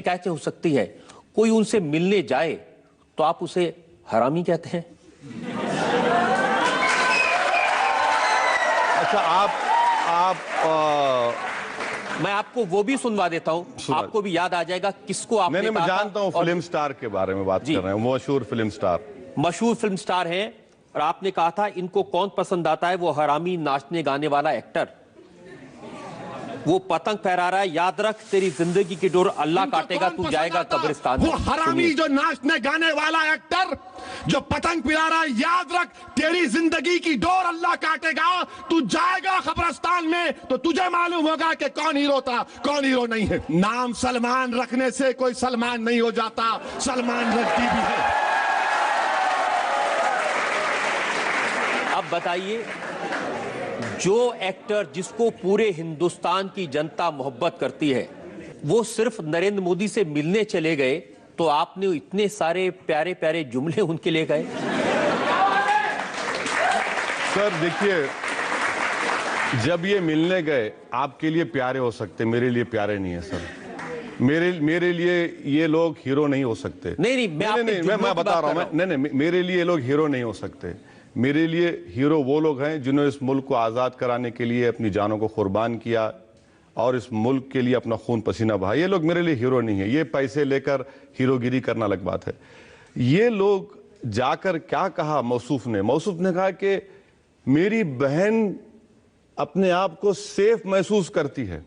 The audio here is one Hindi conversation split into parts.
कैसे हो सकती है? कोई उनसे मिलने जाए तो आप उसे हरामी कहते हैं? अच्छा, मैं आपको वो भी सुनवा देता हूं, आपको भी याद आ जाएगा किसको आपने नहीं, मैं जानता हूं, फिल्म स्टार के बारे में बात कर रहे हैं, मशहूर फिल्म स्टार। मशहूर फिल्म स्टार हैं, और आपने कहा था इनको कौन पसंद आता है? वो हरामी नाचने गाने वाला एक्टर, वो पतंग फहरा रहा है, याद रख तेरी जिंदगी की डोर अल्लाह काटेगा, तू जाएगा कब्रिस्तान में। वो हरामी जो नाचने गाने वाला एक्टर जो पतंग फहरा रहा है, याद रख तेरी जिंदगी की डोर अल्लाह काटेगा, तू जाएगा कब्रिस्तान में। तो तुझे मालूम होगा कि कौन हीरो था, कौन हीरो नहीं है। नाम सलमान रखने से कोई सलमान नहीं हो जाता, सलमान रखती भी है। अब बताइए, जो एक्टर जिसको पूरे हिंदुस्तान की जनता मोहब्बत करती है, वो सिर्फ नरेंद्र मोदी से मिलने चले गए तो आपने इतने सारे प्यारे प्यारे जुमले उनके लिए गए। सर देखिए, जब ये मिलने गए, आपके लिए प्यारे हो सकते, मेरे लिए प्यारे नहीं है सर। मेरे लिए ये लोग हीरो नहीं हो सकते। नहीं, मैं बता रहा हूं, नहीं, मेरे लिए ये लोग हीरो नहीं हो सकते। मेरे लिए हीरो वो लोग हैं जिन्होंने इस मुल्क को आज़ाद कराने के लिए अपनी जानों को कुर्बान किया और इस मुल्क के लिए अपना खून पसीना बहाया। ये लोग मेरे लिए हीरो नहीं है। ये पैसे लेकर हीरोगिरी करना अलग बात है। ये लोग जाकर क्या कहा मौसूफ ने कहा कि मेरी बहन अपने आप को सेफ महसूस करती है।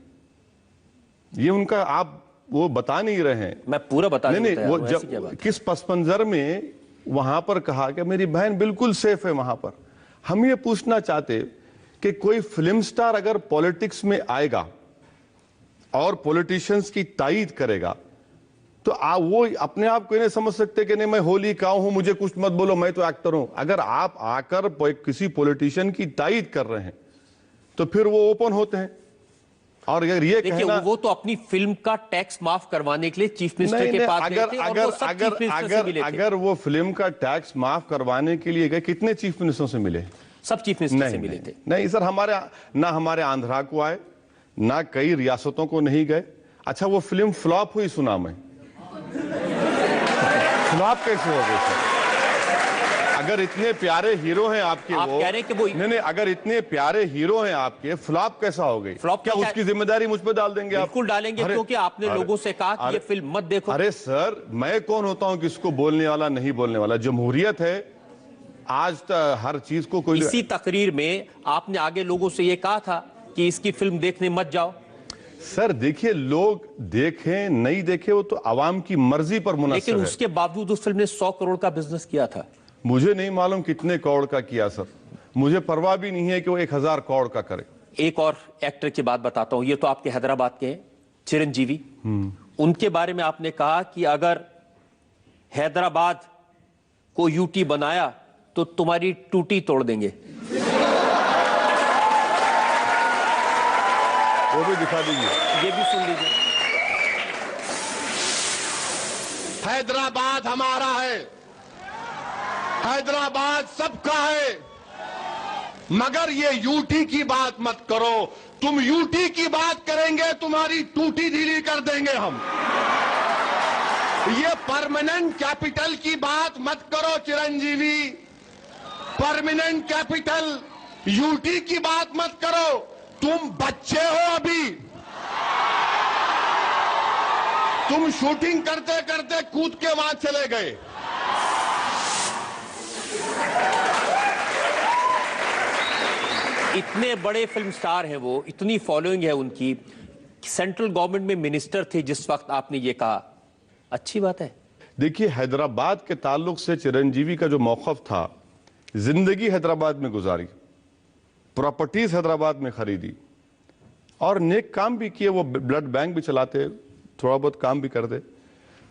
ये उनका, आप वो बता नहीं रहे हैं। मैं पूरा बता नहीं, वो जब किस पस मंजर में वहां पर कहा कि मेरी बहन बिल्कुल सेफ है वहां पर। हम ये पूछना चाहते कि कोई फिल्म स्टार अगर पॉलिटिक्स में आएगा और पॉलिटिशियंस की तायीद करेगा तो वो अपने आप को नहीं समझ सकते कि नहीं मैं होली का हूं, मुझे कुछ मत बोलो, मैं तो एक्टर हूं। अगर आप आकर किसी पॉलिटिशियन की तायीद कर रहे हैं तो फिर वो ओपन होते हैं। और अगर ये कहना, वो तो अपनी फिल्म का टैक्स माफ करवाने के लिए चीफ मिनिस्टर के पास गए थे, और वो सब चीफ मिनिस्टर से मिले थे। अगर वो फिल्म का टैक्स माफ करवाने के लिए गए, कितने चीफ मिनिस्टरों से मिले? सब चीफ मिनिस्टर से मिले थे। नहीं सर, हमारे आंध्रा को आए, ना कई रियासतों को नहीं गए। अच्छा, वो फिल्म फ्लॉप हुई, सुना मैं। फ्लॉप कैसे हो गई सर? अगर इतने प्यारे हीरो हैं आपके, आप कह रहे हैं कि वो नहीं, अगर इतने प्यारे हीरो हैं आपके, फ्लॉप कैसा हो गई? फ्लॉप क्या उसकी जिम्मेदारी मुझ पे डाल देंगे? बिल्कुल डालेंगे, क्योंकि आपने लोगों से कहा कि ये फिल्म मत देखो। अरे सर, मैं कौन होता हूं किसको बोलने वाला नहीं बोलने वाला? जमहूरियत है, आज हर चीज को कोई। इसी तकरीर में आपने आगे लोगों से ये कहा था कि इसकी फिल्म देखने मत जाओ। सर देखिए, लोग देखें नहीं देखें वो तो आवाम की मर्जी पर मुनसर है। लेकिन उसके बावजूद उस फिल्म ने 100 करोड़ का बिजनेस किया था। मुझे नहीं मालूम कितने करोड़ का किया सर, मुझे परवाह भी नहीं है कि वो 1000 करोड़ का करे। एक और एक्टर की बात बताता हूं, ये तो आपके हैदराबाद के हैं, चिरंजीवी। उनके बारे में आपने कहा कि अगर हैदराबाद को यूटी बनाया तो तुम्हारी टूटी तोड़ देंगे। वो भी दिखा दीजिए, ये भी सुन लीजिए। हैदराबाद हमारा है, हैदराबाद सबका है, मगर ये यूटी की बात मत करो। तुम यूटी की बात करेंगे तुम्हारी टूटी ढीली कर देंगे हम। ये परमानेंट कैपिटल की बात मत करो चिरंजीवी, परमानेंट कैपिटल यूटी की बात मत करो। तुम बच्चे हो अभी, तुम शूटिंग करते करते कूद के वहां चले गए। इतने बड़े फिल्म स्टार हैं वो, इतनी फॉलोइंग है उनकी, सेंट्रल गवर्नमेंट में मिनिस्टर थे जिस वक्त आपने ये कहा। अच्छी बात है। देखिए, हैदराबाद के ताल्लुक से चिरंजीवी का जो मौक़िफ़ था, जिंदगी हैदराबाद में गुजारी, प्रॉपर्टीज हैदराबाद में खरीदी और नेक काम भी किए। वो ब्लड बैंक भी चलाते, थोड़ा बहुत काम भी करते।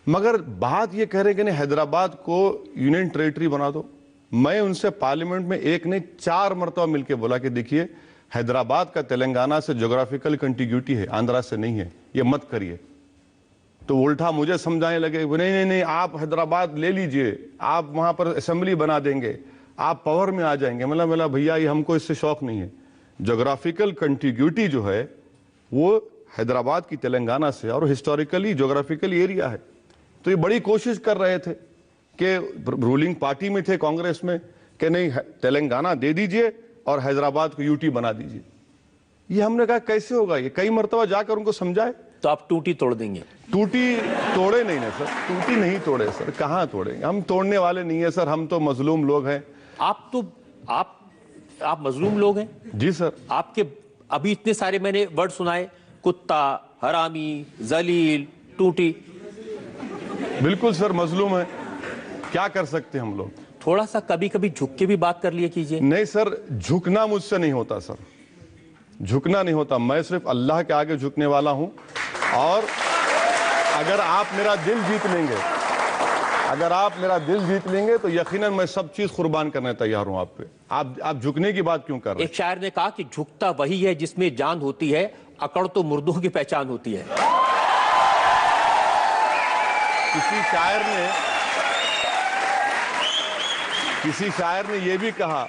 मगर बात ये कह रहे कि नहीं हैदराबाद को यूनियन टेरिटरी बना दो। मैं उनसे पार्लियामेंट में एक नहीं 4 मरतबा मिलकर बोला कि देखिए, हैदराबाद का तेलंगाना से ज्योग्राफिकल कंटिग्यूटी है, आंध्रा से नहीं है, ये मत करिए। तो उल्टा मुझे समझाने लगे, नहीं, आप हैदराबाद ले लीजिए, आप वहां पर असेंबली बना देंगे, आप पावर में आ जाएंगे। मतलब भैया, ये हमको इससे शौक नहीं है। ज्योग्राफिकल कंटिग्यूटी जो है वो हैदराबाद की तेलंगाना से, और हिस्टोरिकली ज्योग्राफिकली एरिया है। तो ये बड़ी कोशिश कर रहे थे कि रूलिंग पार्टी में थे कांग्रेस में कि नहीं तेलंगाना दे दीजिए और हैदराबाद को यूटी बना दीजिए। ये हमने कहा कैसे होगा, ये कई मरतबा जाकर उनको समझाए। तो आप टूटी तोड़ देंगे? टूटी तोड़े नहीं ना सर, टूटी नहीं तोड़े सर, कहाँ तोड़ेंगे, हम तोड़ने वाले नहीं है सर, हम तो मजलूम लोग हैं। आप मजलूम लोग हैं? जी सर। आपके अभी इतने सारे मैंने वर्ड सुनाए, कुत्ता, हरामी, जलील, टूटी। बिल्कुल सर, मजलूम है, क्या कर सकते हैं हम लोग। थोड़ा सा कभी कभी झुक के भी बात कर लिया कीजिए। नहीं सर, झुकना मुझसे नहीं होता सर, झुकना नहीं होता। मैं सिर्फ अल्लाह के आगे झुकने वाला हूं, और अगर आप मेरा दिल जीत लेंगे, अगर आप मेरा दिल जीत लेंगे तो यकीनन मैं सब चीज कुर्बान करने तैयार हूं आप पे। आप झुकने की बात क्यों कर रहे हैं? एक शायर ने कहा कि झुकता वही है जिसमें जान होती है, अकड़ तो मुर्दों की पहचान होती है। किसी शायर ने यह भी कहा,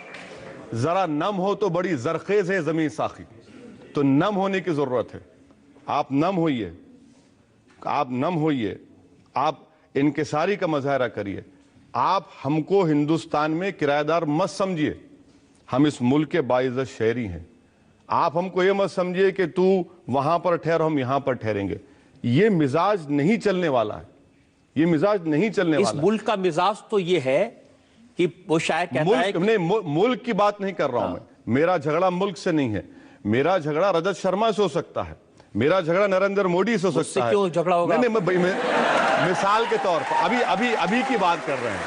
जरा नम हो तो बड़ी जरखेज है जमीन साखी। तो नम होने की जरूरत है, आप नम होइए, आप नम होइए, आप इनकिसारी का मुजाहरा करिए। आप हमको हिंदुस्तान में किराएदार मत समझिए, हम इस मुल्क के बाइज्जत शहरी हैं। आप हमको ये मत समझिए कि तू वहां पर ठहर, हम यहां पर ठहरेंगे। ये मिजाज नहीं चलने वाला है, ये मिजाज नहीं चलने वाला। इस मुल्क का मिजाज तो ये है कि वो शायर कहता है कि... नहीं, मुल्क की बात नहीं कर रहा हूं मैं। मेरा झगड़ा मुल्क से नहीं है, मेरा झगड़ा रजत शर्मा से हो सकता है, मेरा झगड़ा नरेंद्र मोदी से हो सकता है। क्यों झगड़ा होगा? नहीं, मिसाल के तौर पर अभी की बात कर रहे हैं,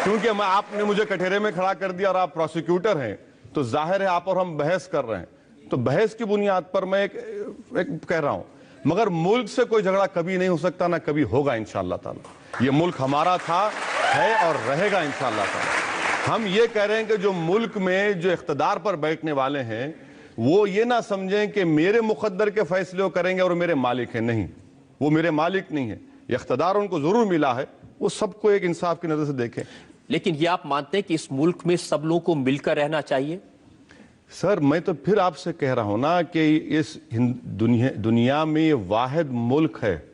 क्योंकि आपने मुझे कटहरे में खड़ा कर दिया और आप प्रोसिक्यूटर हैं, तो जाहिर है आप और हम बहस कर रहे हैं, तो बहस की बुनियाद पर मैं एक कह रहा हूं। मगर मुल्क से कोई झगड़ा कभी नहीं हो सकता, ना कभी होगा इंशाअल्लाह ताला। ये मुल्क हमारा था, है और रहेगा इंशाअल्लाह ताला। हम ये कह रहे हैं कि जो मुल्क में जो इख्तिदार पर बैठने वाले हैं वो ये ना समझें कि मेरे मुकद्दर के फैसले वो करेंगे और मेरे मालिक हैं। नहीं, वो मेरे मालिक नहीं है, इख्तिदार उनको जरूर मिला है, वो सबको एक इंसाफ की नजर से देखें। लेकिन ये आप मानते हैं कि इस मुल्क में सब लोगों को मिलकर रहना चाहिए? सर, मैं तो फिर आपसे कह रहा हूं ना कि इस दुनिया में ये वाहिद मुल्क है,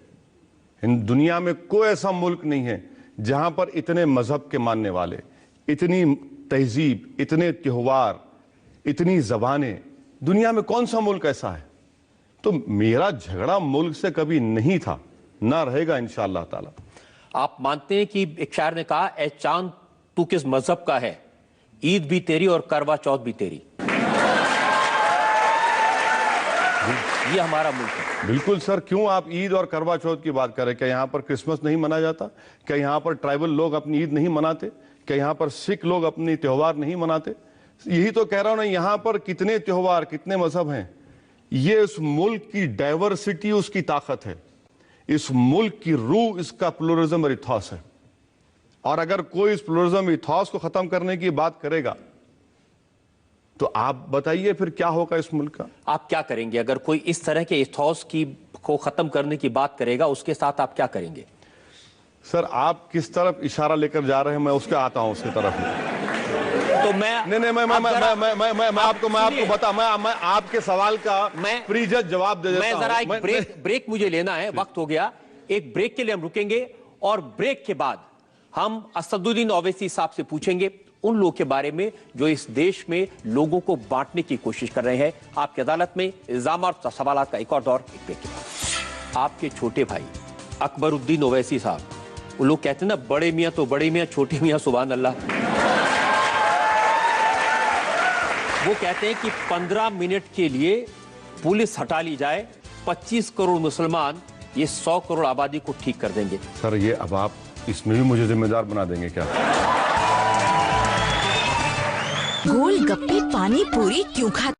दुनिया में कोई ऐसा मुल्क नहीं है जहां पर इतने मजहब के मानने वाले, इतनी तहजीब, इतने त्योहार, इतनी जबानें, दुनिया में कौन सा मुल्क ऐसा है। तो मेरा झगड़ा मुल्क से कभी नहीं था, ना रहेगा इंशाअल्लाह ताला। आप मानते हैं कि एक शायर ने कहा, ए चांद तू किस मजहब का है, ईद भी तेरी और करवा चौथ भी तेरी। ये हमारा मुल्क है। बिल्कुल सर, क्यों आप ईद और करवा चौथ की बात करें? क्या यहाँ पर क्रिसमस नहीं मनाया जाता? क्या यहाँ पर ट्राइबल लोग अपनी ईद नहीं मनाते? क्या यहाँ पर सिख लोग अपनी त्योहार नहीं मनाते? यही तो कह रहा हूं ना, यहाँ पर कितने त्योहार, कितने मजहब हैं। ये इस मुल्क की डाइवर्सिटी उसकी ताकत है, इस मुल्क की रूह इसका प्लुरलिज्म और इथॉस है। और अगर कोई इस प्लुरलिज्म इथॉस को खत्म करने की बात करेगा तो आप बताइए फिर क्या होगा इस मुल्क का? आप क्या करेंगे अगर कोई इस तरह के इथॉस को खत्म करने की बात करेगा? उसके साथ आप क्या करेंगे? सर, आप किस तरफ इशारा लेकर जा रहे हैं, मैं उसके आता हूं उसकी तरफ। तो मैं आपके सवाल का प्रीजत जवाब दे देता हूं। मैं जरा एक ब्रेक मुझे लेना है, वक्त हो गया। एक ब्रेक के लिए हम रुकेंगे और ब्रेक के बाद हम असदुद्दीन ओवैसी साहब से पूछेंगे उन लोगों के बारे में जो इस देश में लोगों को बांटने की कोशिश कर रहे हैं। आपकी अदालत में इल्जाम और सवालात का एक और दौर। एक ब्रेक के बाद आपके छोटे भाई अकबरुद्दीन ओवैसी साहब, वो लोग कहते हैं ना, बड़े मियां तो बड़े मियां, छोटे मियां सुभान अल्लाह। वो कहते हैं कि 15 मिनट के लिए पुलिस हटा ली जाए, 25 करोड़ मुसलमान ये 100 करोड़ आबादी को ठीक कर देंगे। सर, ये अब आप इसमें भी मुझे जिम्मेदार बना देंगे क्या? गोलगप्पे पानी पूरी क्यों खाते